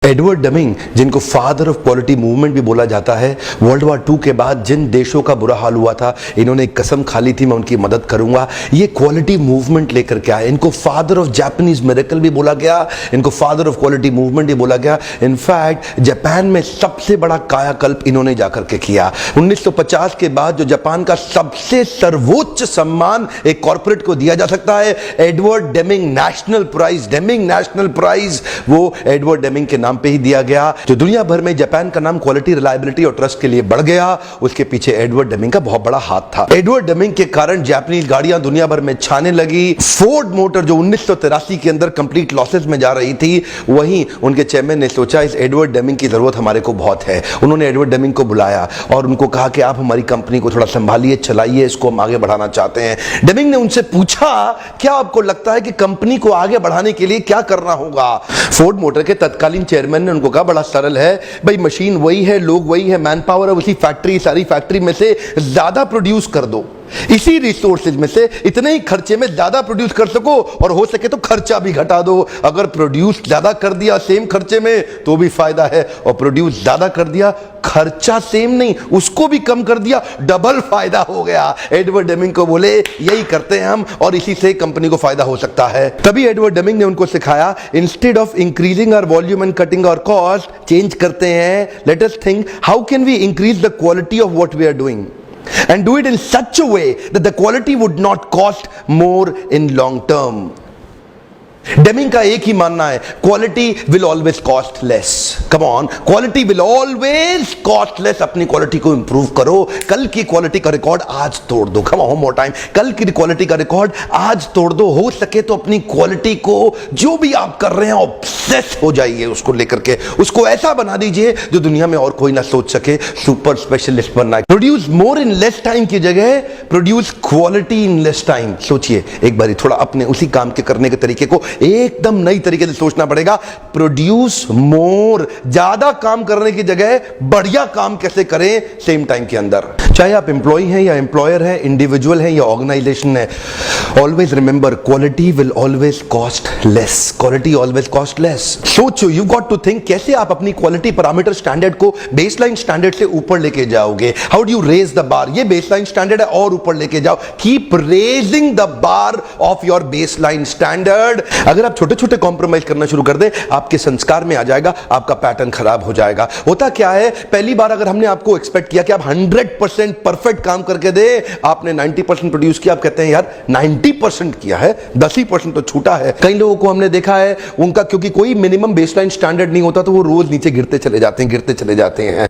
Edward dumbing, जिनको father of quality movement भी बोला जाता है, वर्ल्ड वॉर II के बाद जिन देशों का बुरा हाल हुआ था, इन्होंने एक कसम खा ली थी मैं उनकी मदद करूंगा। ये क्वालिटी मूवमेंट लेकर के आए। इनको फादर ऑफ जापानीज मिरेकल भी बोला गया, इनको फादर ऑफ क्वालिटी मूवमेंट भी बोला गया। इनफैक्ट जापान में सबसे बड़ा कायाकल्प इन्होंने जाकर के किया। 1950 के बाद जो जापान का सबसे सर्वोच्च सम्मान एक कॉर्पोरेट को दिया जा सकता है, Edward Deming national prize, Deming national prize, वो एडवर्ड डेमिंग के नाम पे ही दिया गया। जो दुनिया भर में जापान का नाम क्वालिटी, रिलायबिलिटी और ट्रस्ट के लिए बढ़ गया, उसके पीछे एडवर्ड डेमिंग का बहुत बड़ा हाथ था। एडवर्ड डेमिंग के कारण जापानीज गाड़ियां दुनिया भर में छाने लगी। फोर्ड मोटर जो 1983 के अंदर कंप्लीट लॉसेस में जा रही थी, वहीं उनके चेयरमैन ने सोचा इस एडवर्ड डेमिंग की जरूरत हमारे को बहुत है। उन्होंने एडवर्ड डेमिंग को बुलाया और उनको कहा कि आप हमारी कंपनी को थोड़ा संभालिए, चलाइए, इसको हम आगे बढ़ाना चाहते हैं। डेमिंग ने उनसे पूछा, क्या आपको लगता है कि कंपनी को आगे बढ़ाने के लिए क्या करना होगा? फोर्ड मोटर के तत्कालीन चेयरमैन ने उनको कहा, बड़ा सरल है भाई, मशीन वही है, लोग वही है, मैन पावर है, उसी फैक्ट्री, सारी फैक्ट्री में से ज्यादा प्रोड्यूस कर दो, इसी रिसोर्सेज में से इतने ही खर्चे में ज्यादा प्रोड्यूस कर सको, और हो सके तो खर्चा भी घटा दो। अगर प्रोड्यूस ज्यादा कर दिया सेम खर्चे में तो भी फायदा है, और प्रोड्यूस ज्यादा कर दिया, खर्चा सेम नहीं उसको भी कम कर दिया, डबल फायदा हो गया। एडवर्ड डेमिंग को बोले यही करते हैं हम, और इसी से कंपनी को फायदा हो सकता है। तभी एडवर्ड डेमिंग ने उनको सिखाया, instead of increasing our volume and cutting our cost, change करते हैं, let us think how can we increase the quality of what we are doing and do it in such a way that the quality would not cost more in long term. Deming का एक ही मानना है, quality will always cost less. Come on, quality will always cost less. अपनी quality को improve करो। कल की quality का रिकॉर्ड आज तोड़ दो। कम ऑन मोर टाइम, कल की क्वालिटी का रिकॉर्ड आज तोड़ दो। हो सके तो अपनी क्वालिटी को, जो भी आप कर रहे हैं, ऑब्सेस हो जाइए उसको लेकर के, उसको ऐसा बना दीजिए जो दुनिया में और कोई ना सोच सके। सुपर स्पेशलिस्ट बनना है। Produce more in less time की जगह produce quality in less time. सोचिए एक बारी, थोड़ा अपने उसी काम के करने के तरीके को एकदम नई तरीके से सोचना पड़ेगा। प्रोड्यूस मोर, ज्यादा काम करने की जगह बढ़िया काम कैसे करें सेम टाइम के अंदर। चाहे आप एम्प्लॉय हैं या एम्प्लॉयर हैं, इंडिविजुअल हैं या ऑर्गेनाइजेशन है, always remember quality will always cost less. Quality always cost less. सोचो, यू गॉट टू थिंक कैसे आप अपनी क्वालिटी पैरामीटर स्टैंडर्ड को बेसलाइन स्टैंडर्ड से ऊपर लेके जाओगे। How do you raise the bar? ये बेसलाइन स्टैंडर्ड है और ऊपर लेके जाओ। Keep raising the bar of your baseline standard. अगर आप छोटे छोटे कॉम्प्रोमाइज करना शुरू कर दें, आपके संस्कार में आ जाएगा, आपका पैटर्न खराब हो जाएगा। होता क्या है, पहली बार अगर हमने आपको एक्सपेक्ट किया कि आप 100% परफेक्ट काम करके दे, आपने 90% प्रोड्यूस किया, आप कहते हैं यार 90% किया है, 10% तो छूटा है। कई लोगों को हमने देखा है, उनका क्योंकि कोई मिनिमम बेसलाइन स्टैंडर्ड नहीं होता, तो वो रोज नीचे गिरते चले जाते हैं।